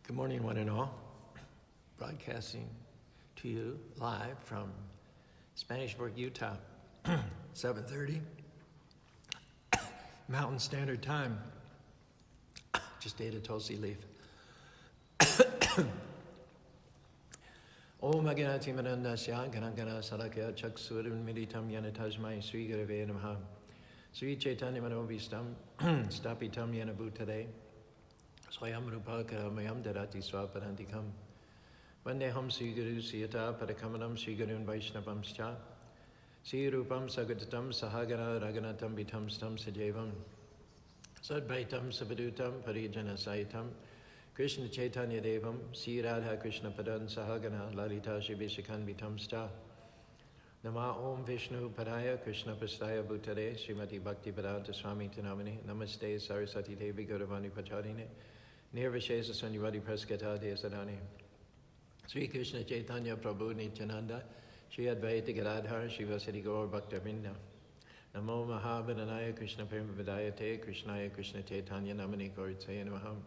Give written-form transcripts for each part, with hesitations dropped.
Good morning, one and all. Broadcasting to you live from Spanishburg, Utah, 7:30 Mountain Standard Time. Just ate a tulsi leaf. Om Aganati Manandasya Ganagana Salakya Chaksurim Meditam Yanatajmai Sri Gurave Namaha Sri Chaitanya Manovistam Stapitam Yanabhutade Swayam Rupaka Mayam Darati Swaparantikam Vandeham Sri Guru Siyata Padakamanam Sri Gurun Vaishnavamscha Sri Rupam Sagatatam Sahagana Raganatam Vitam Stam Sajevam Sadvaitam Sabadutam Parijana Saitam Krishna Chaitanya Devam Sri Radha Krishna Padan Sahagana Lalita Shivishakhan Vitam Sta Nama Om Vishnu Padaya Krishna Pastaya Bhutare Srimati Bhakti Vedanta Swami Tinamani Namaste Saraswati Devi Gauravani Pacharine Nirvishesa Sanyavadi Praskata Desadani Sri Krishna Chaitanya Prabhu Nityananda Sri Advaita Gadadhar Shivasati Gaur Bhaktavinda Namo Mahabhadanaya Krishna Prema Vidayate Krishnaya Krishna Chaitanya Namani Kauritaya Namaham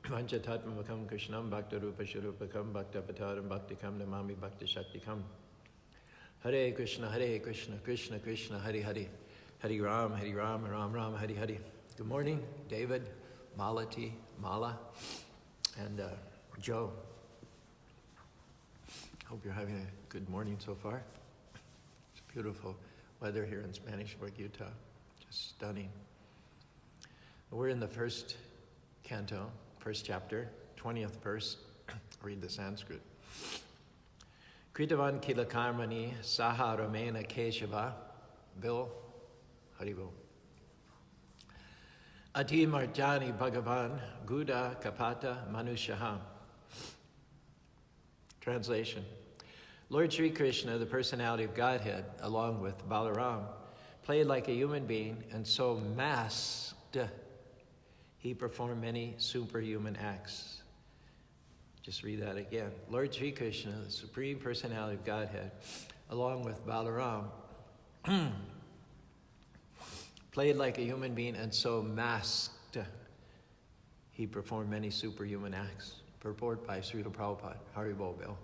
Vanchatatmakam Krishnam Bhakta Rupa Shurupakam Bhakta Pataram Bhaktikam Namami Bhakti Shaktikam Hare Krishna, Krishna Krishna, Hare Hare, Hare Ram, Ram Ram, Hare Hare. Good morning, David, Malati, Mala, and Joe. Hope you're having a good morning so far. It's beautiful weather here in Spanishburg, Utah. Just stunning. We're in the first canto, first chapter, 20th verse. Read the Sanskrit. Kritavan Kilakarmani Saha Ramena Keshava Bill Haribo Ati Marjani Bhagavan Guda Kapata Manushaha. Translation. Lord Sri Krishna, the personality of Godhead, along with Balaram, played like a human being, and so masked he performed many superhuman acts. Just read that again. Lord Sri Krishna, the Supreme Personality of Godhead, along with Balaram, played like a human being, and so masked he performed many superhuman acts. Purport by Srila Prabhupada. Haribol Bill.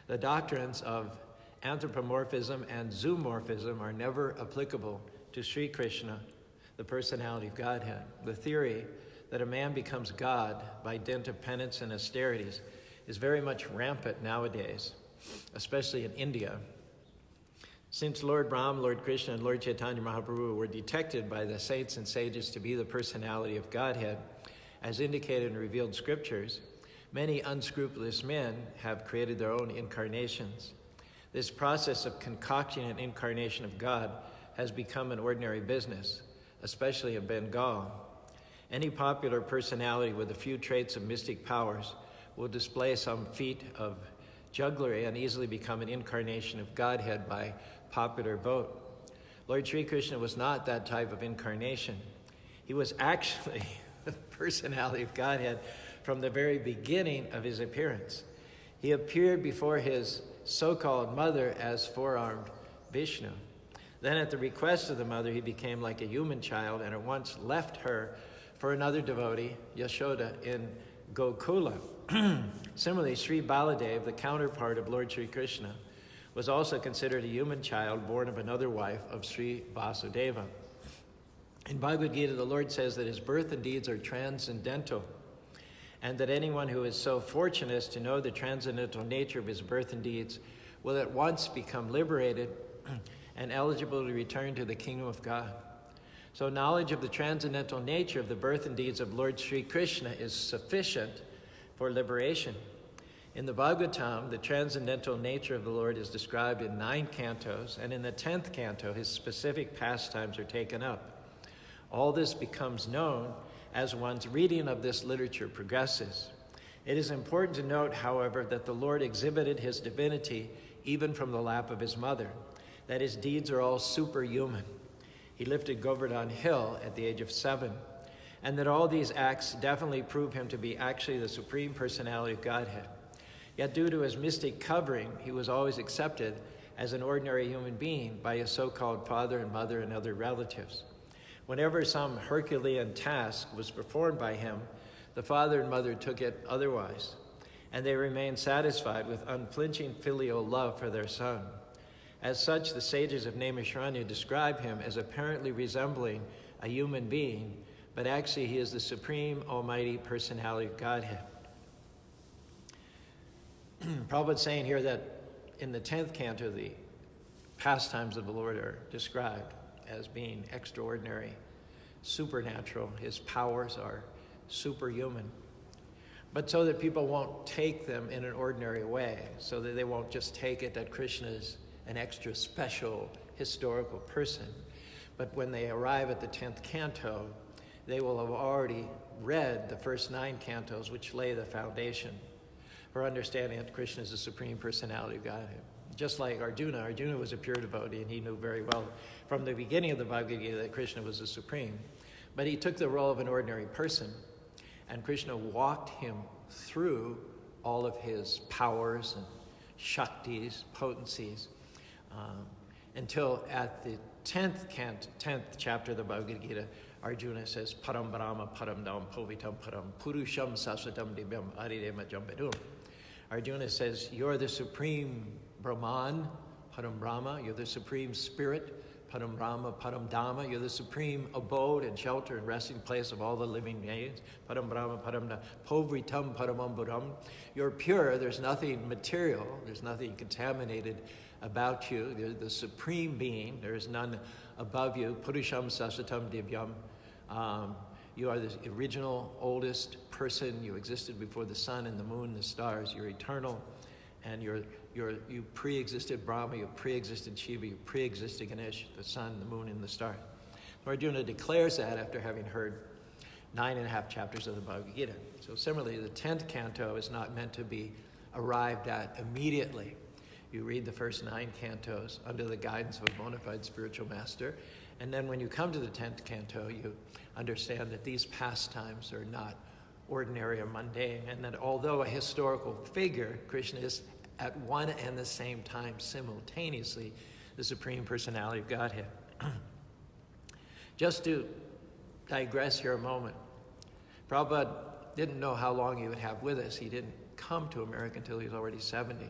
The doctrines of anthropomorphism and zoomorphism are never applicable to Sri Krishna, the personality of Godhead. The theory that a man becomes God by dint of penance and austerities is very much rampant nowadays, especially in India. Since Lord Ram, Lord Krishna, and Lord Chaitanya Mahaprabhu were detected by the saints and sages to be the personality of Godhead, as indicated in revealed scriptures, many unscrupulous men have created their own incarnations. This process of concocting an incarnation of God has become an ordinary business, especially in Bengal. Any popular personality with a few traits of mystic powers will display some feat of jugglery and easily become an incarnation of Godhead by popular vote. Lord Sri Krishna was not that type of incarnation. He was actually the personality of Godhead from the very beginning of his appearance. He appeared before his so-called mother as four-armed Vishnu. Then at the request of the mother, he became like a human child and at once left her for another devotee, Yashoda, in Gokula. Similarly, Sri Baladev, the counterpart of Lord Sri Krishna, was also considered a human child born of another wife of Sri Vasudeva. In Bhagavad Gita, the Lord says that his birth and deeds are transcendental, and that anyone who is so fortunate as to know the transcendental nature of his birth and deeds will at once become liberated and eligible to return to the kingdom of God. So knowledge of the transcendental nature of the birth and deeds of Lord Sri Krishna is sufficient for liberation. In the Bhagavatam, the transcendental nature of the Lord is described in 9 cantos, and in the 10th canto, his specific pastimes are taken up. All this becomes known as one's reading of this literature progresses. It is important to note, however, that the Lord exhibited his divinity even from the lap of his mother, that his deeds are all superhuman. He lifted Govardhan Hill at the age of 7, and that all these acts definitely prove him to be actually the Supreme Personality of Godhead. Yet due to his mystic covering, he was always accepted as an ordinary human being by his so-called father and mother and other relatives. Whenever some Herculean task was performed by him, The father and mother took it otherwise, and they remained satisfied with unflinching filial love for their son. As such, the sages of Naimishranya describe him as apparently resembling a human being, but actually he is the supreme almighty personality of Godhead. Prabhupada's saying here that in the 10th canto, the pastimes of the Lord are described as being extraordinary, supernatural. His powers are superhuman. But so that people won't take them in an ordinary way, so that they won't just take it that Krishna is an extra special historical person. But when they arrive at the 10th canto, they will have already read the first 9 cantos, which lay the foundation for understanding that Krishna is the Supreme Personality of Godhead. Just like Arjuna. Arjuna was a pure devotee, and he knew very well from the beginning of the Bhagavad Gita that Krishna was the Supreme. But he took the role of an ordinary person, and Krishna walked him through all of his powers and shaktis, potencies, until at the 10th chapter of the Bhagavad Gita, Arjuna says, Param Brahma Param Dam Povitam Param Purusham Sasatam Divyam Arirema Jambedum. Arjuna says, you're the supreme Brahman, Param Brahma, you're the supreme spirit, Param Brahma, Param Dhamma, you're the supreme abode and shelter and resting place of all the living beings, Param Brahma, Param Dhamma, Povritam Paramamburam. You're pure, there's nothing material, there's nothing contaminated about you. You're the supreme being, there is none above you, Purusham Sasatam Divyam. You are the original, oldest person. You existed before the sun and the moon and the stars. You're eternal, and you pre-existed Brahma, you pre-existed Shiva, you pre-existed Ganesh, the sun, the moon, and the stars. Arjuna declares that after having heard 9.5 chapters of the Bhagavad Gita. So similarly, the 10th canto is not meant to be arrived at immediately. You read the first 9 cantos under the guidance of a bona fide spiritual master, and then when you come to the 10th canto, you understand that these pastimes are not ordinary or mundane, and that although a historical figure, Krishna is at one and the same time simultaneously the Supreme Personality of Godhead. Just to digress here a moment, Prabhupada didn't know how long he would have with us. He didn't come to America until he was already 70,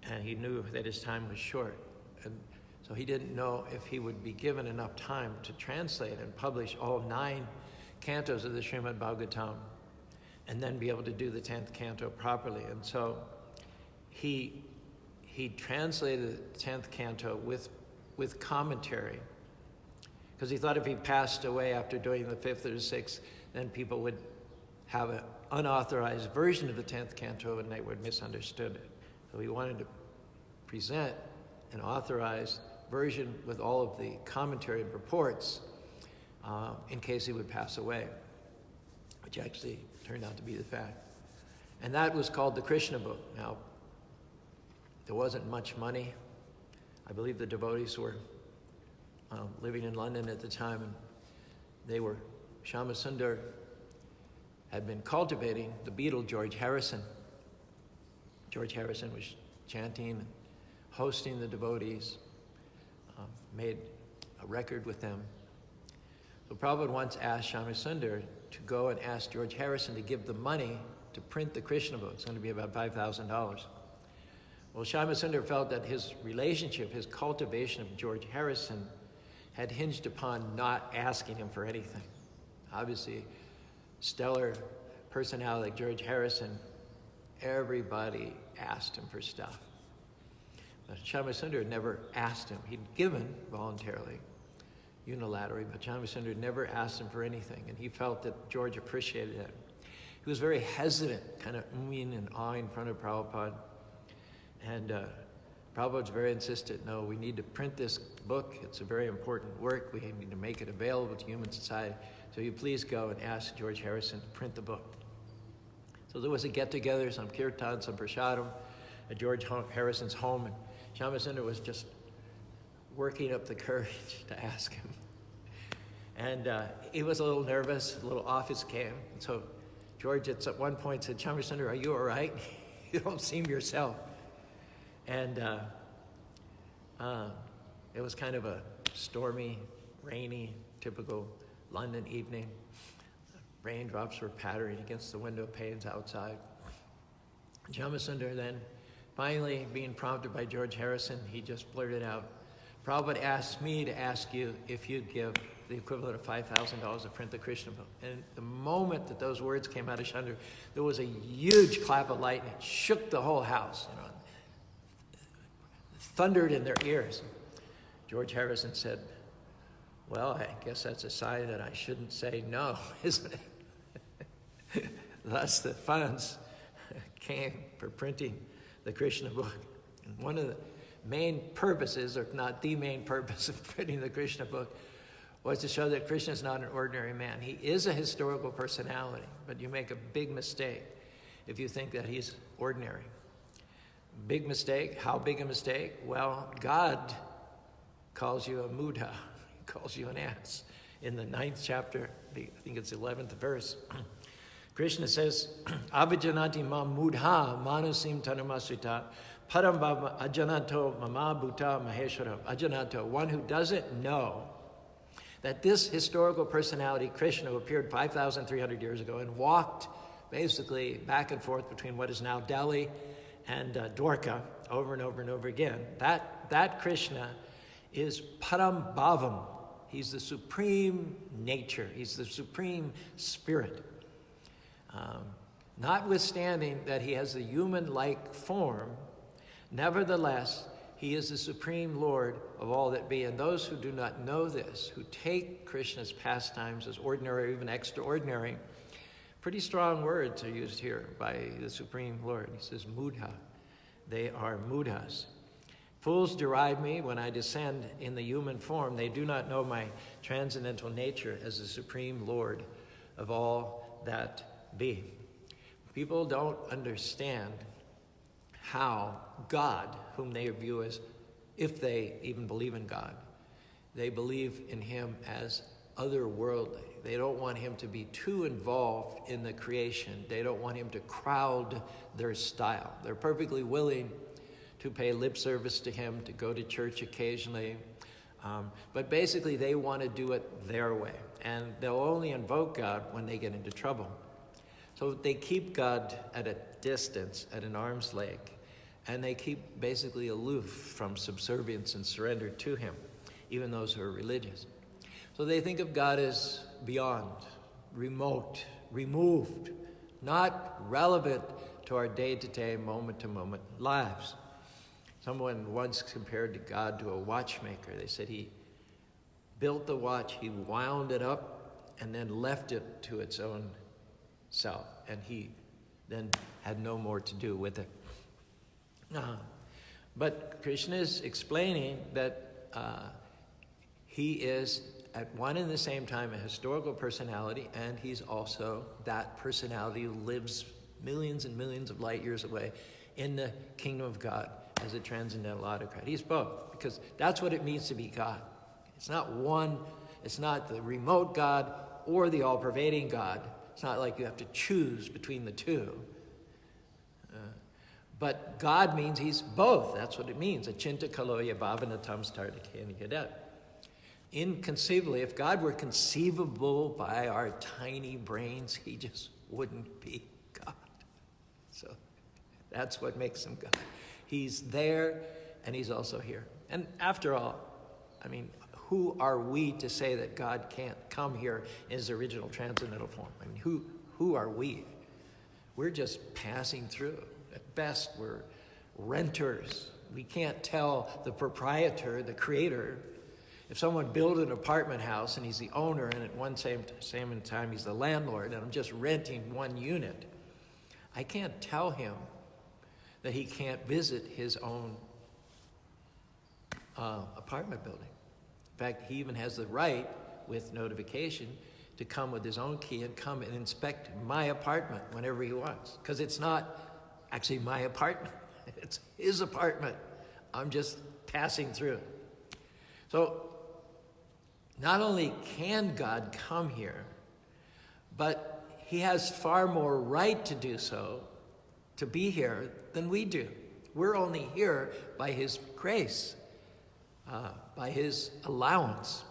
and he knew that his time was short. And so he didn't know if he would be given enough time to translate and publish all 9 cantos of the Srimad Bhagavatam and then be able to do the 10th canto properly. And so he translated the 10th canto with commentary, because he thought if he passed away after doing the 5th or the 6th, then people would have an unauthorized version of the 10th canto and they would misunderstood it. So he wanted to present an authorized version with all of the commentary and reports in case he would pass away, which actually turned out to be the fact. And that was called the Krishna book. Now, there wasn't much money. I believe the devotees were living in London at the time, and they were, Shama Sundar had been cultivating the Beatle George Harrison. George Harrison was chanting, hosting the devotees, made a record with them. So Prabhupada once asked Shama Sundar to go and ask George Harrison to give the money to print the Krishna book. It's going to be about $5,000. Well, Shama Sundar felt that his relationship, his cultivation of George Harrison had hinged upon not asking him for anything. Obviously, stellar personality like George Harrison, everybody asked him for stuff. But Shama Sundar never asked him. He'd given voluntarily, unilaterally, but Shama Sundar never asked him for anything, and he felt that George appreciated it. He was very hesitant, kind of umming and awing in front of Prabhupada. And Prabhupada's very insistent, no, we need to print this book. It's a very important work. We need to make it available to human society. So you please go and ask George Harrison to print the book. So there was a get-together, some kirtan, some prasadam at George Harrison's home, and Shama Sundar was just working up the courage to ask him. And he was a little nervous, a little off his game. So George at one point said, Shama Sundar, are you all right? You don't seem yourself. And it was kind of a stormy, rainy, typical London evening. Raindrops were pattering against the window panes outside. Jamasundar then, finally being prompted by George Harrison, he just blurted out, Prabhupada asked me to ask you if you'd give the equivalent of $5,000 to print the Krishna book. And the moment that those words came out of Chandra, there was a huge clap of lightning. It shook the whole house, thundered in their ears. George Harrison said, well, I guess that's a sign that I shouldn't say no, isn't it? Thus the funds came for printing the Krishna book. And one of the main purposes, or not the main purpose of printing the Krishna book, was to show that Krishna is not an ordinary man. He is a historical personality, but you make a big mistake if you think that he's ordinary. Big mistake. How big a mistake? Well, God calls you a mudha. He calls you an ass. In the 9th chapter, I think it's 11th verse, Krishna says, Abhijanati ma mudha manusim tanumasrita param bhava ajanato mama bhuta maheshwaram. Ajanato, one who doesn't know that this historical personality, Krishna, who appeared 5,300 years ago and walked basically back and forth between what is now Delhi and Dwarka over and over and over again. That Krishna is Param Bhavam. He's the supreme nature. He's the supreme spirit. Notwithstanding that he has a human-like form, nevertheless, he is the supreme Lord of all that be. And those who do not know this, who take Krishna's pastimes as ordinary or even extraordinary, pretty strong words are used here by the Supreme Lord. He says, mudha. They are mudhas. Fools deride me when I descend in the human form. They do not know my transcendental nature as the Supreme Lord of all that be. People don't understand how God, whom they view as, if they even believe in God, they believe in him as otherworldly. They don't want him to be too involved in the creation. They don't want him to crowd their style. They're perfectly willing to pay lip service to him, to go to church occasionally. But basically they want to do it their way. And they'll only invoke God when they get into trouble. So they keep God at a distance, at an arm's length, and they keep basically aloof from subservience and surrender to him, even those who are religious. So they think of God as beyond, remote, removed, not relevant to our day-to-day, moment-to-moment lives. Someone once compared to God to a watchmaker. They said he built the watch, he wound it up, and then left it to its own self, and he then had no more to do with it. But Krishna is explaining that he is at one and the same time a historical personality, and he's also that personality who lives millions and millions of light years away in the kingdom of God as a transcendental autocrat. He's both, because that's what it means to be God. It's not one, it's not the remote God or the all-pervading God. It's not like you have to choose between the two. But God means he's both. That's what it means. Achinta kaloya bhavanatam startakena yadat. Inconceivably, if God were conceivable by our tiny brains, he just wouldn't be God. So that's what makes him God. He's there and he's also here. And after all, I mean, who are we to say that God can't come here in his original transcendental form? I mean, who are we? We're just passing through. At best, we're renters. We can't tell the proprietor, the creator. If someone built an apartment house and he's the owner and at one same time he's the landlord and I'm just renting one unit, I can't tell him that he can't visit his own apartment building. In fact, he even has the right, with notification, to come with his own key and come and inspect my apartment whenever he wants. Because it's not actually my apartment. It's his apartment. I'm just passing through. So not only can God come here, but he has far more right to do so, to be here, than we do. We're only here by his grace, by his allowance.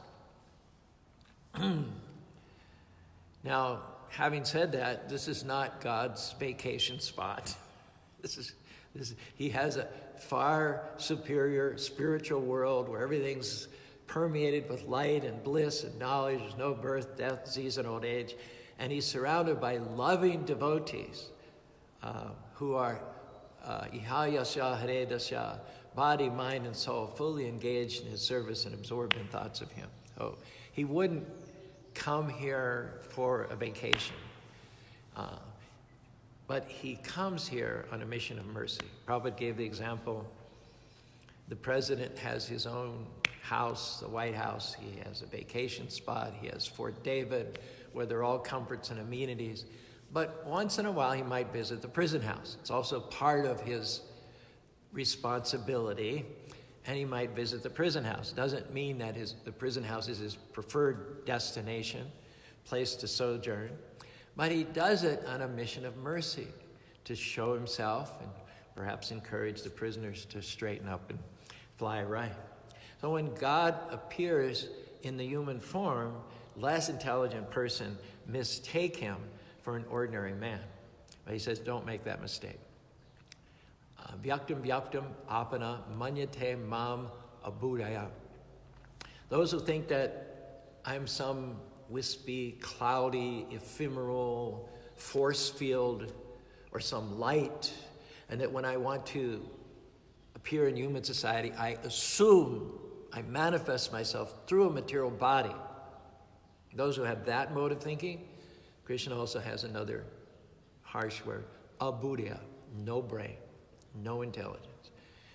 Now, having said that, this is not God's vacation spot. He has a far superior spiritual world where everything's permeated with light and bliss and knowledge. There's no birth, death, disease, and old age. And he's surrounded by loving devotees who are iha yasya hare dasya, body, mind, and soul, fully engaged in his service and absorbed in thoughts of him. So he wouldn't come here for a vacation. But he comes here on a mission of mercy. Prabhupada gave the example, the president has his own house, the White House. He has a vacation spot. He has Fort David, where there are all comforts and amenities. But once in a while, he might visit the prison house. It's also part of his responsibility, and he might visit the prison house. Doesn't mean that the prison house is his preferred destination, place to sojourn, but he does it on a mission of mercy to show himself and perhaps encourage the prisoners to straighten up and fly right. So when God appears in the human form, less intelligent person mistake him for an ordinary man. But he says, don't make that mistake. Vyaktam vyaktam apana manyate mam abudaya. Those who think that I'm some wispy, cloudy, ephemeral force field or some light, and that when I want to appear in human society, I assume I manifest myself through a material body. Those who have that mode of thinking, Krishna also has another harsh word, abudaya, no brain, no intelligence.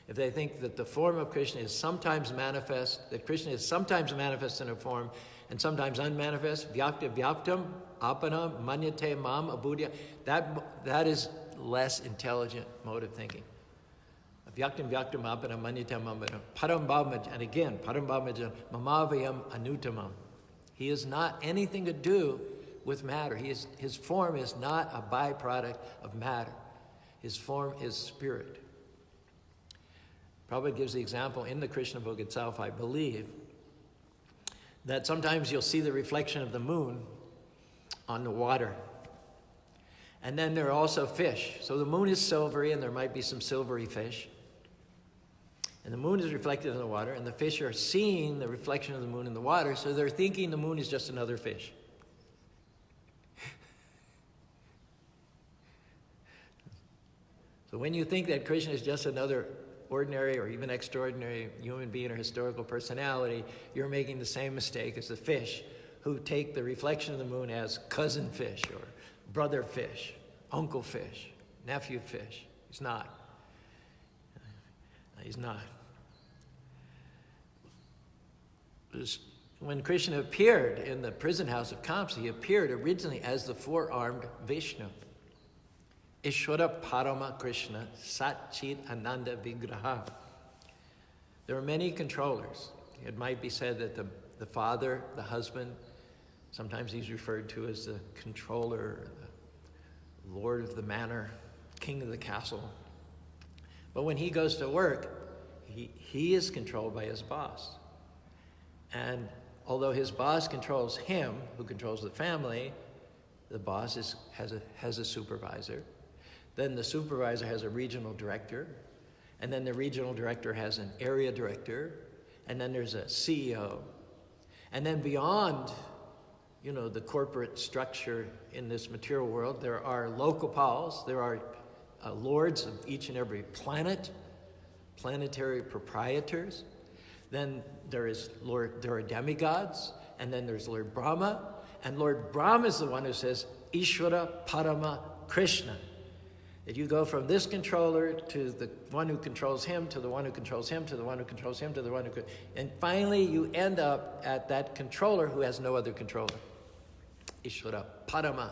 If they think that the form of Krishna is sometimes manifest, that Krishna is sometimes manifest in a form and sometimes unmanifest, vyakta vyaktam, apana, manyate mam, abudaya, that is less intelligent mode of thinking. Vyaktam vyaktam apana, manyate mam, param bhavamaj, and again, param bhavamaj, mamavayam anutamam. He has not anything to do with matter. His form is not a byproduct of matter. His form is spirit. Prabhupada gives the example in the Krishna book itself, I believe, that sometimes you'll see the reflection of the moon on the water. And then there are also fish. So the moon is silvery and there might be some silvery fish. And the moon is reflected in the water and the fish are seeing the reflection of the moon in the water, so they're thinking the moon is just another fish. So when you think that Krishna is just another ordinary or even extraordinary human being or historical personality, you're making the same mistake as the fish who take the reflection of the moon as cousin fish or brother fish, uncle fish, nephew fish. He's not. He's not. When Krishna appeared in the prison house of Kamsa, he appeared originally as the four-armed Vishnu. Ishvara Parama Krishna Satchit Ananda Vigraha. There are many controllers. It might be said that the father, the husband, sometimes he's referred to as the controller, the lord of the manor, king of the castle. But when he goes to work, he is controlled by his boss. And although his boss controls him, who controls the family, the boss has a supervisor. Then the supervisor has a regional director, and then the regional director has an area director, and then there's a CEO. And then beyond, the corporate structure in this material world, there are lokapals, there are lords of each and every planet, planetary proprietors. Then there are demigods, and then there's Lord Brahma, and Lord Brahma is the one who says, Ishvara Parama Krishna. That you go from this controller to the one who controls him, to the one who controls him, to the one who controls him, to the one who... And finally, you end up at that controller who has no other controller. Ishvara Parama,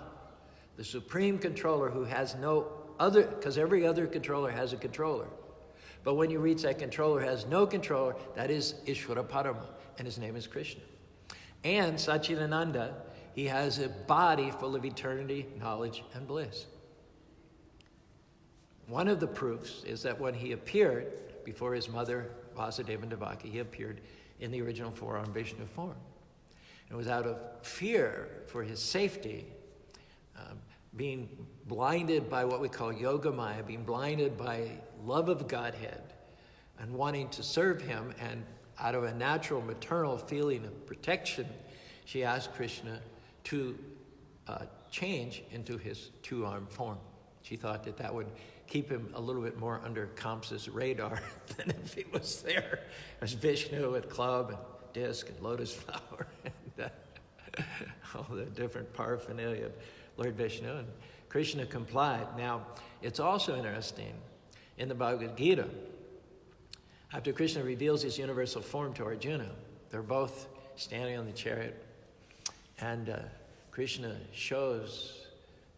the supreme controller who has no other... Because every other controller has a controller. But when you reach that controller who has no controller, that is Ishvara Parama, and his name is Krishna. And Satchidananda, he has a body full of eternity, knowledge, and bliss. One of the proofs is that when he appeared before his mother, Vasudeva and Devaki, he appeared in the original four-armed Vishnu form. It was out of fear for his safety being blinded by what we call yogamaya, being blinded by love of Godhead and wanting to serve him, and out of a natural maternal feeling of protection, she asked Krishna to change into his two-armed form. She thought that that would keep him a little bit more under Kamsa's radar than if he was there as Vishnu with club and disc and lotus flower and all the different paraphernalia of Lord Vishnu. And Krishna complied. Now, it's also interesting, in the Bhagavad Gita, after Krishna reveals his universal form to Arjuna, they're both standing on the chariot, and Krishna shows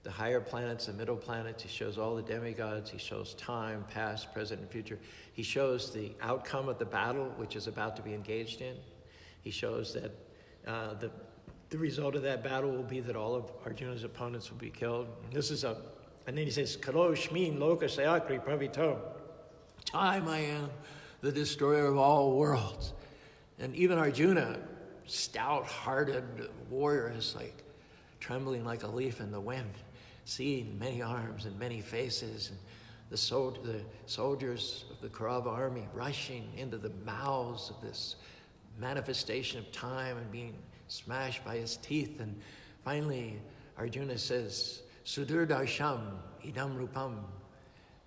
the higher planets, the middle planets. He shows all the demigods. He shows time, past, present, and future. He shows the outcome of the battle, which is about to be engaged in. He shows that the result of that battle will be that all of Arjuna's opponents will be killed. And then he says, Karo Shmin Loka Sayakri Pravito. Time I am, the destroyer of all worlds. And even Arjuna, stout-hearted warrior, is like trembling like a leaf in the wind, seeing many arms and many faces, and the soldiers of the Kaurava army rushing into the mouths of this manifestation of time and being smashed by his teeth. And finally, Arjuna says, Sudurdarsham idam rupam.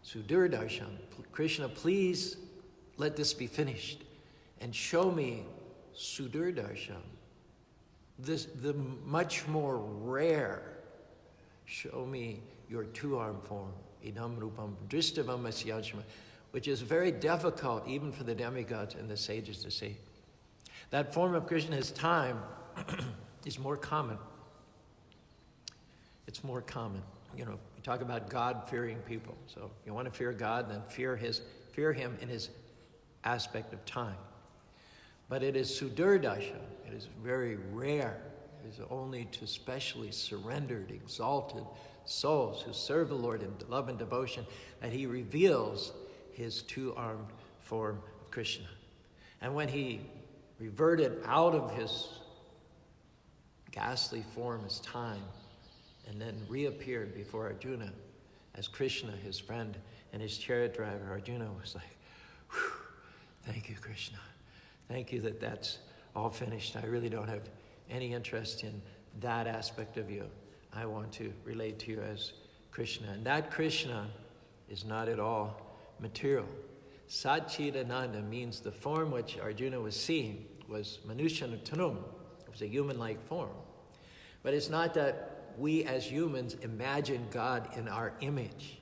Sudurdarsham, Krishna, please let this be finished and show me Sudurdarsham, the much more rare. Show me your two-armed form, idam rupam dristavam asyajma, which is very difficult even for the demigods and the sages to see. That form of Krishna's time is more common. It's more common. You know, we talk about God-fearing people. So if you want to fear God, then fear him in his aspect of time. But it is Sudurdasha. It is very rare. It is only to specially surrendered, exalted souls who serve the Lord in love and devotion that he reveals his two-armed form of Krishna. And when he reverted out of his ghastly form as time and then reappeared before Arjuna as Krishna, his friend, and his chariot driver, Arjuna was like, whew, thank you, Krishna. Thank you that that's all finished. I really don't have any interest in that aspect of you. I want to relate to you as Krishna. And that Krishna is not at all material. Satchidananda means the form which Arjuna was seeing was Manushanutanum. It was a human-like form. But it's not that we as humans imagine God in our image.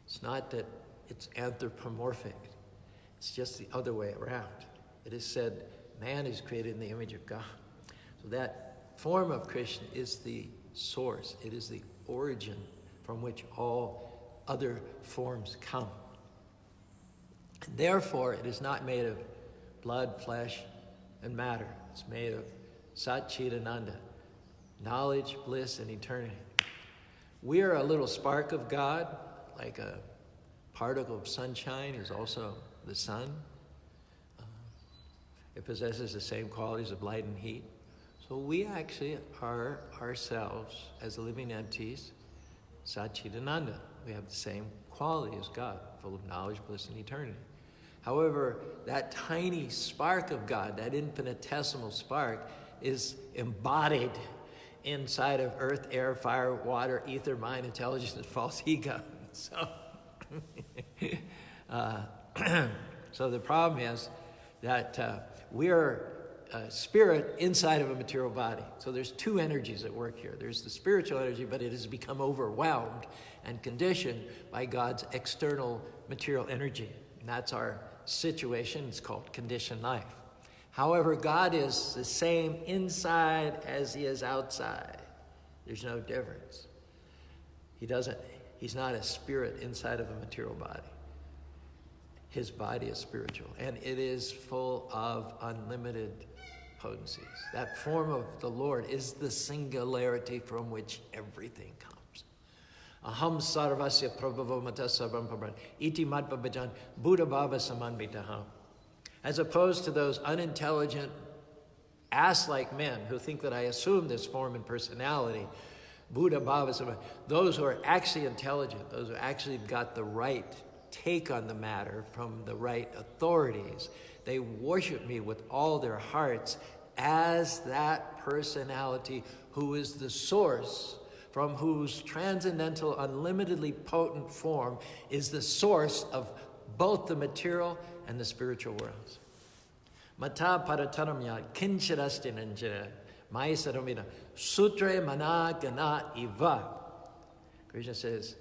It's not that it's anthropomorphic. It's just the other way around. It is said man is created in the image of God. So that form of Krishna is the source. It is the origin from which all other forms come. And therefore, it is not made of blood, flesh, and matter. It's made of Satchidananda, knowledge, bliss, and eternity. We are a little spark of God, like a particle of sunshine is also the sun. It possesses the same qualities of light and heat. So we actually are ourselves, as living entities, Satchidananda. We have the same quality as God, full of knowledge, bliss, and eternity. However, that tiny spark of God, that infinitesimal spark, is embodied inside of earth, air, fire, water, ether, mind, intelligence, and false ego. So, so the problem is that we are a spirit inside of a material body. So there's two energies at work here. There's the spiritual energy, but it has become overwhelmed and conditioned by God's external material energy. And that's our situation. It's called conditioned life. However, God is the same inside as he is outside. There's no difference. He's not a spirit inside of a material body. His body is spiritual, and it is full of unlimited potencies. That form of the Lord is the singularity from which everything comes. Aham sarvasya prabhavo mata sarvam pabran iti madva bhajan buddha bhava samanvitaham. As opposed to those unintelligent, ass-like men who think that I assume this form and personality Buddha Bhavasama, those who are actually intelligent, those who actually got the right take on the matter from the right authorities, they worship me with all their hearts as that personality who is the source, from whose transcendental, unlimitedly potent form is the source of both the material and the spiritual worlds. Mata parataramya kinchirastinanjira maisaramina sutre mana gana iva. Krishna says,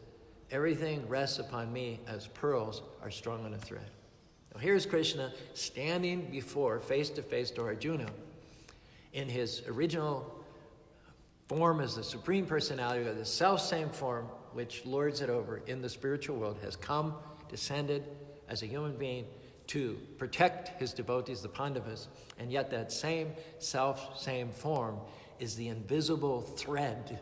everything rests upon me as pearls are strung on a thread. Now here's Krishna standing before, face to face to Arjuna, in his original form as the Supreme Personality, or the self-same form which lords it over in the spiritual world, has come, descended as a human being to protect his devotees, the Pandavas, and yet that same same form is the invisible thread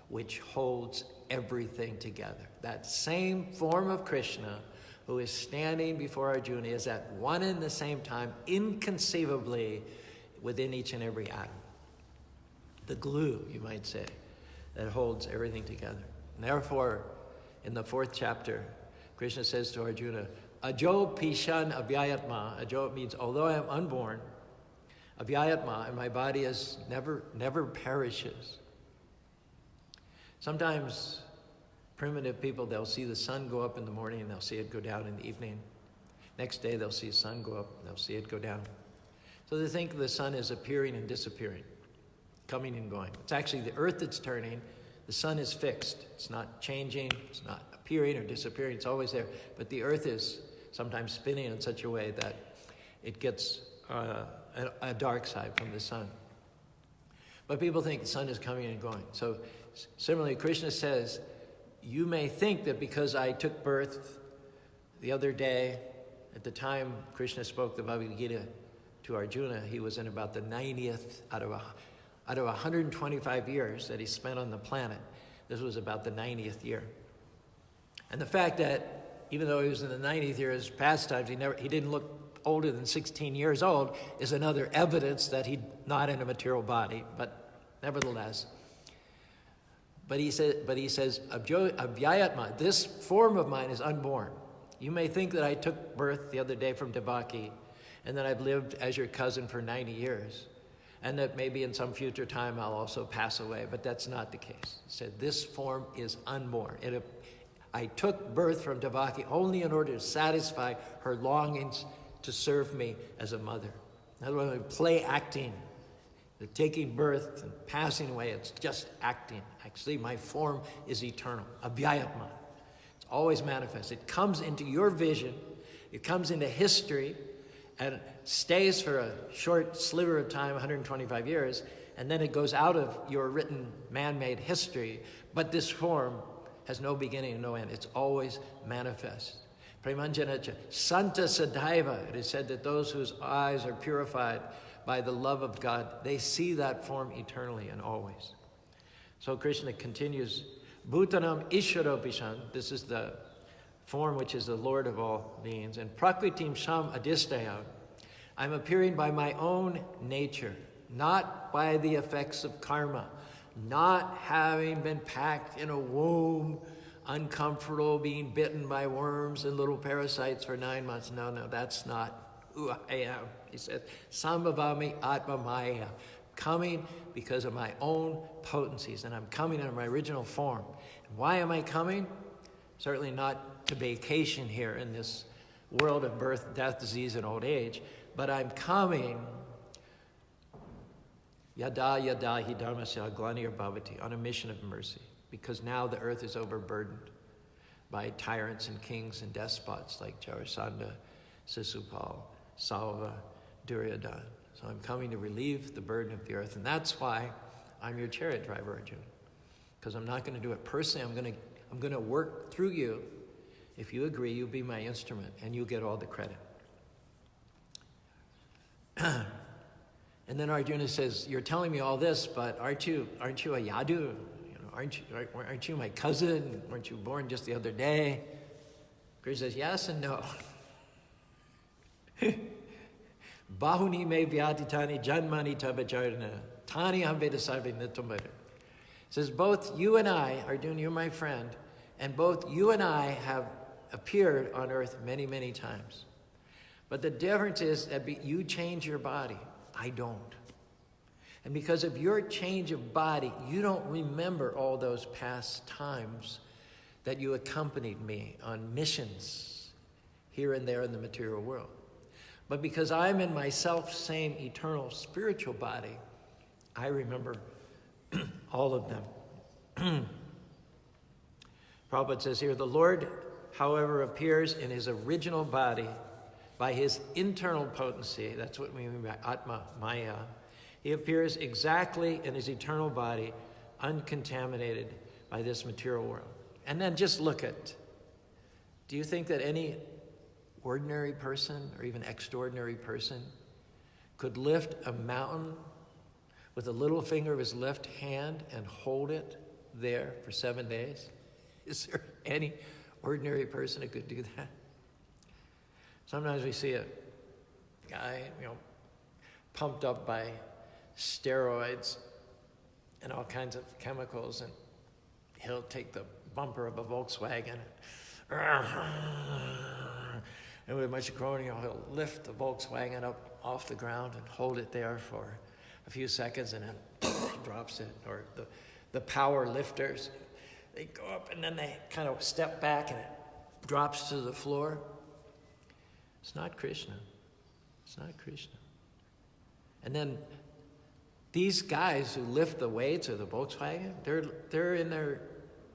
which holds everything together. That same form of Krishna who is standing before Arjuna is at one and the same time, inconceivably, within each and every atom. The glue, you might say, that holds everything together. And therefore, in the 4th chapter, Krishna says to Arjuna, Ajo pishan avyayatma. Ajo means, although I am unborn, avyayatma, and my body is never perishes. Sometimes primitive people, they'll see the sun go up in the morning and they'll see it go down in the evening. Next day they'll see the sun go up and they'll see it go down. So they think the sun is appearing and disappearing, coming and going. It's actually the earth that's turning. The sun is fixed. It's not changing. It's not appearing or disappearing. It's always there. But the earth is sometimes spinning in such a way that it gets a dark side from the sun. But people think the sun is coming and going. So similarly, Krishna says, you may think that because I took birth the other day, at the time Krishna spoke the Bhagavad Gita to Arjuna, he was in about the 90th out of 125 years that he spent on the planet. This was about the 90th year. And the fact that even though he was in the 90th year, his pastimes, he didn't look older than 16 years old is another evidence that he's not in a material body, but nevertheless. But he says, Avyayatma, this form of mine is unborn. You may think that I took birth the other day from Devaki, and that I've lived as your cousin for 90 years, and that maybe in some future time I'll also pass away, but that's not the case. He said, this form is unborn. I took birth from Devaki only in order to satisfy her longings to serve me as a mother. In other words, play acting. The taking birth and passing away, it's just acting. Actually, my form is eternal, Avyayatma. It's always manifest. It comes into your vision, it comes into history, and stays for a short sliver of time, 125 years, and then it goes out of your written man-made history. But this form has no beginning and no end. It's always manifest. Premanjanacha, Santa Sadaiva. It is said that those whose eyes are purified by the love of God, they see that form eternally and always. So Krishna continues, Bhutanam Ishvaropishan, this is the form which is the Lord of all beings, and Prakritim Sham Adistaya, I'm appearing by my own nature, not by the effects of karma, not having been packed in a womb, uncomfortable, being bitten by worms and little parasites for 9 months. No, that's not who I am. He said, Sambhavami Atma Maya, coming because of my own potencies, and I'm coming in my original form. And why am I coming? Certainly not to vacation here in this world of birth, death, disease, and old age, but I'm coming yada hi dharmasya glanir bhavati, on a mission of mercy, because now the earth is overburdened by tyrants and kings and despots like Jarasandha, Sisupal, Salva, Duryodhana. So I'm coming to relieve the burden of the earth, and that's why I'm your chariot driver, Arjuna. Because I'm not going to do it personally. I'm going to work through you. If you agree, you'll be my instrument, and you'll get all the credit. And then Arjuna says, "You're telling me all this, but aren't you a yadu? Aren't you my cousin? Weren't you born just the other day?" Krishna says, "Yes and no." Bahuni me vyatitani janmani tabacharana tani ambedasarvi nitamara. It says, both you and I, Arjuna, you're my friend, and both you and I have appeared on earth many, many times. But the difference is that you change your body. I don't. And because of your change of body, you don't remember all those past times that you accompanied me on missions here and there in the material world. But because I'm in my self-same eternal spiritual body, I remember all of them. Prabhupada says here, the Lord, however, appears in his original body by his internal potency. That's what we mean by Atma, Maya. He appears exactly in his eternal body, uncontaminated by this material world. And then just look at, do you think that any ordinary person or even extraordinary person could lift a mountain with the little finger of his left hand and hold it there for 7 days? Is there any ordinary person who could do that? Sometimes we see a guy, pumped up by steroids and all kinds of chemicals, and he'll take the bumper of a Volkswagen and with much chronia, he'll lift the Volkswagen up off the ground and hold it there for a few seconds and then drops it. Or the power lifters, they go up and then they kind of step back and it drops to the floor. It's not Krishna. It's not Krishna. And then these guys who lift the weights or the Volkswagen, they're in their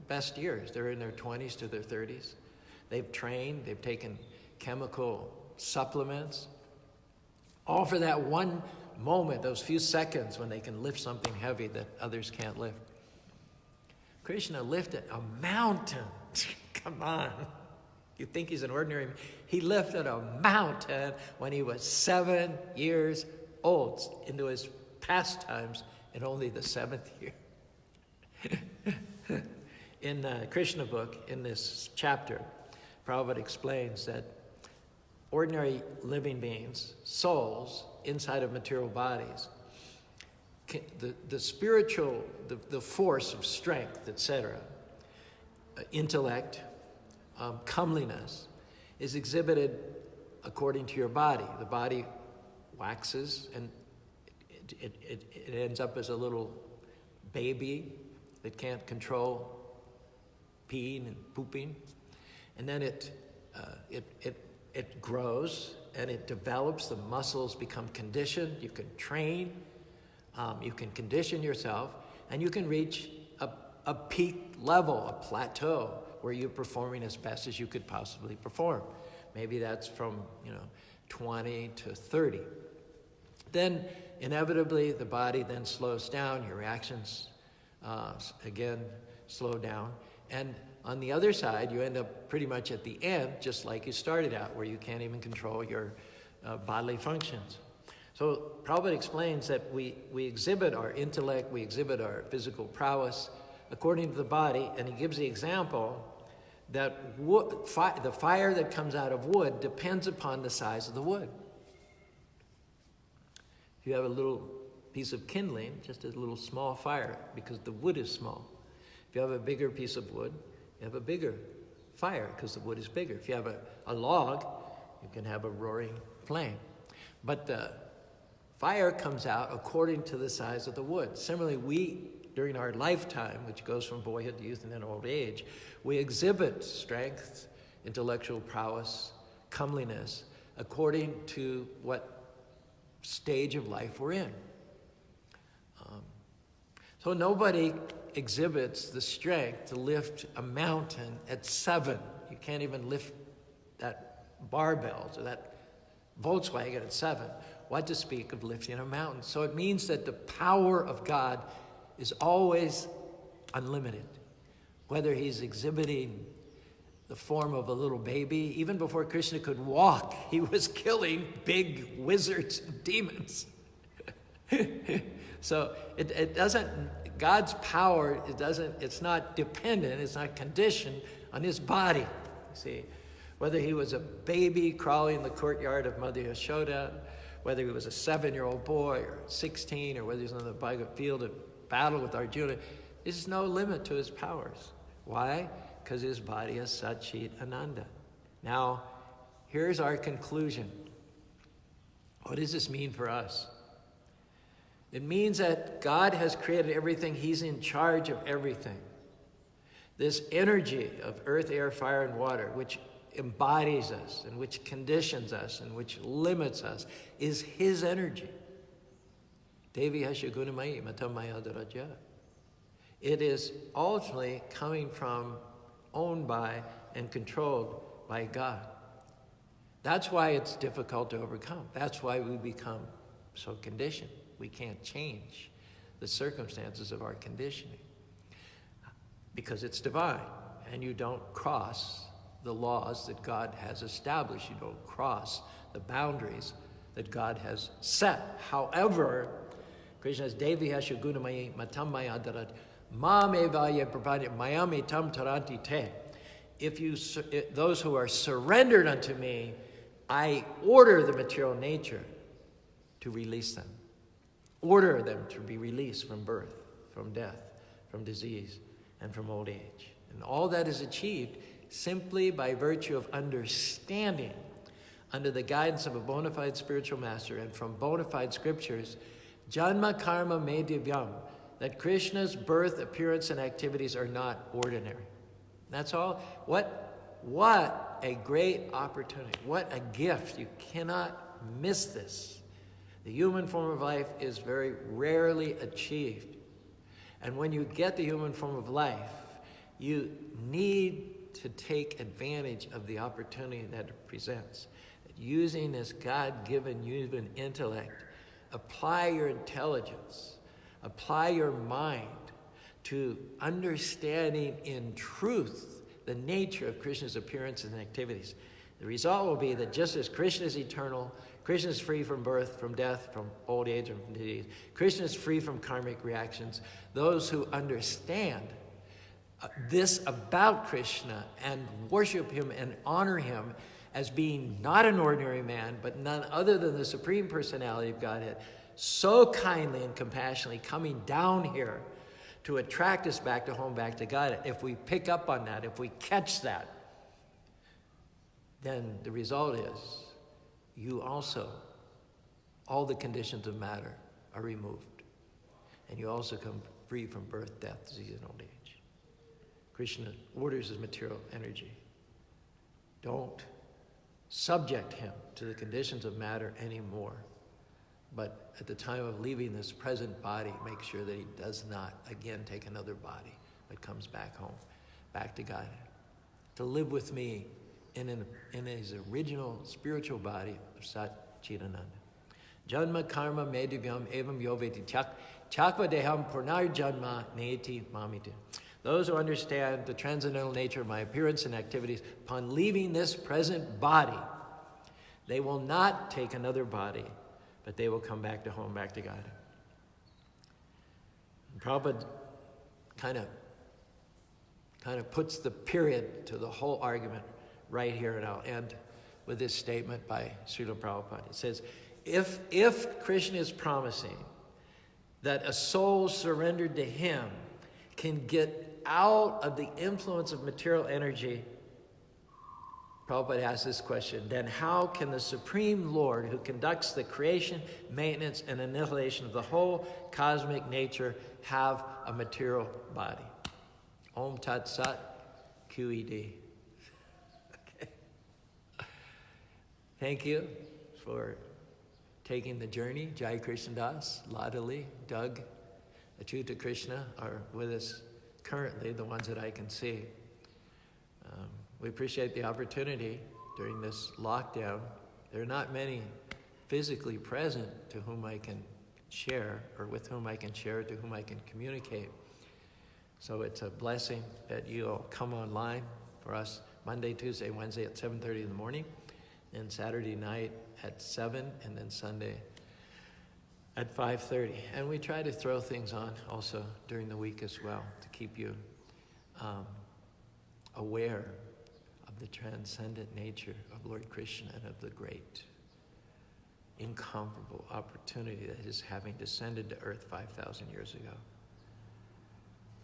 best years. They're in their 20s to their 30s. They've trained, they've taken chemical supplements, all for that one moment, those few seconds when they can lift something heavy that others can't lift. Krishna lifted a mountain. Come on. You think he's an ordinary man? He lifted a mountain when he was 7 years old into his pastimes in only the 7th year. In the Krishna book, in this chapter, Prabhupada explains that ordinary living beings, souls inside of material bodies, the spiritual, the force of strength, etc., intellect, comeliness, is exhibited according to your body. The body waxes and it ends up as a little baby that can't control peeing and pooping, and then it grows and it develops. The muscles become conditioned. You can train, you can condition yourself, and you can reach a peak level, a plateau, where you're performing as best as you could possibly perform. Maybe that's from 20 to 30. Then inevitably the body then slows down. Your reactions again slow down. And on the other side, you end up pretty much at the end, just like you started out, where you can't even control your bodily functions. So Prabhupada explains that we exhibit our intellect, we exhibit our physical prowess according to the body, and he gives the example that the fire that comes out of wood depends upon the size of the wood. If you have a little piece of kindling, just a little small fire, because the wood is small. If you have a bigger piece of wood, you have a bigger fire because the wood is bigger. If you have a log, you can have a roaring flame. But the fire comes out according to the size of the wood. Similarly, we, during our lifetime, which goes from boyhood to youth and then old age, we exhibit strength, intellectual prowess, comeliness, according to what stage of life we're in. So nobody exhibits the strength to lift a mountain at 7. You can't even lift that barbells or that Volkswagen at 7. What to speak of lifting a mountain? So it means that the power of God is always unlimited. Whether he's exhibiting the form of a little baby, even before Krishna could walk, he was killing big wizards and demons. So it doesn't, God's power, it's not dependent, it's not conditioned on his body. You see, whether he was a baby crawling in the courtyard of Mother Yashoda, whether he was a 7-year-old boy or 16, or whether he was on the field of battle with Arjuna, There's no limit to his powers. Why? Because his body is Sat Chit Ananda. Now, here's our conclusion. What does this mean for us? It means that God has created everything. He's in charge of everything. This energy of earth, air, fire, and water, which embodies us and which conditions us and which limits us, is his energy. Devi Hasya Gunamayi Matamaya Daraja. It is ultimately coming from, owned by, and controlled by God. That's why it's difficult to overcome. That's why we become so conditioned. We can't change the circumstances of our conditioning because it's divine, and you don't cross the laws that God has established. You don't cross the boundaries that God has set. However, Krishna says, Devi Hasya Gunamayi Matamaya Darat Mamevaya Prabhati Mayami Tam Taranti Te. If those who are surrendered unto me, I order the material nature to release them. Order them to be released from birth, from death, from disease, and from old age. And all that is achieved simply by virtue of understanding, under the guidance of a bona fide spiritual master and from bona fide scriptures, Janma Karma Me Divyam, that Krishna's birth, appearance, and activities are not ordinary. That's all. What a great opportunity. What a gift. You cannot miss this. The human form of life is very rarely achieved. And when you get the human form of life, you need to take advantage of the opportunity that it presents. Using this God-given human intellect, apply your intelligence, apply your mind to understanding in truth the nature of Krishna's appearance and activities. The result will be that just as Krishna is eternal, Krishna is free from birth, from death, from old age, and from disease. Krishna is free from karmic reactions. Those who understand this about Krishna and worship him and honor him as being not an ordinary man, but none other than the Supreme Personality of Godhead, so kindly and compassionately coming down here to attract us back to home, back to God. If we pick up on that, if we catch that, then the result is you also, all the conditions of matter are removed. And you also come free from birth, death, disease, and old age. Krishna orders his material energy. Don't subject him to the conditions of matter anymore. But at the time of leaving this present body, make sure that he does not again take another body, but comes back home, back to God, to live with me in his original spiritual body of Sat Chidananda. Janma karma me divyam evam yoveti chakva deham purnar janma neti mamiti. Those who understand the transcendental nature of my appearance and activities, upon leaving this present body, they will not take another body, but they will come back to home, back to God. And Prabhupada kind of puts the period to the whole argument right here, and I'll end with this statement by Srila Prabhupada. It says, if Krishna is promising that a soul surrendered to him can get out of the influence of material energy, Prabhupada asks this question, then how can the Supreme Lord, who conducts the creation, maintenance, and annihilation of the whole cosmic nature, have a material body? Om Tat Sat QED. Okay. Thank you for taking the journey. Jai Krishna Das, Ladali, Doug, Achyuta Krishna are with us currently, the ones that I can see. We appreciate the opportunity during this lockdown. There are not many physically present to whom I can share, or with whom I can share, to whom I can communicate. So it's a blessing that you all come online for us Monday, Tuesday, Wednesday at 7:30 in the morning, and Saturday night at 7, and then Sunday at 5:30. And we try to throw things on also during the week as well to keep you aware of the transcendent nature of Lord Krishna and of the great, incomparable opportunity that his having descended to earth 5,000 years ago.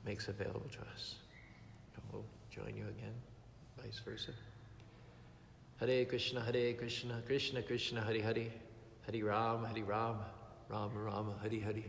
makes available to us. And we'll join you again, vice versa. Hare Krishna, Krishna Krishna, Hare Hare, Hare Ram, Ram Rama, Hare Hare.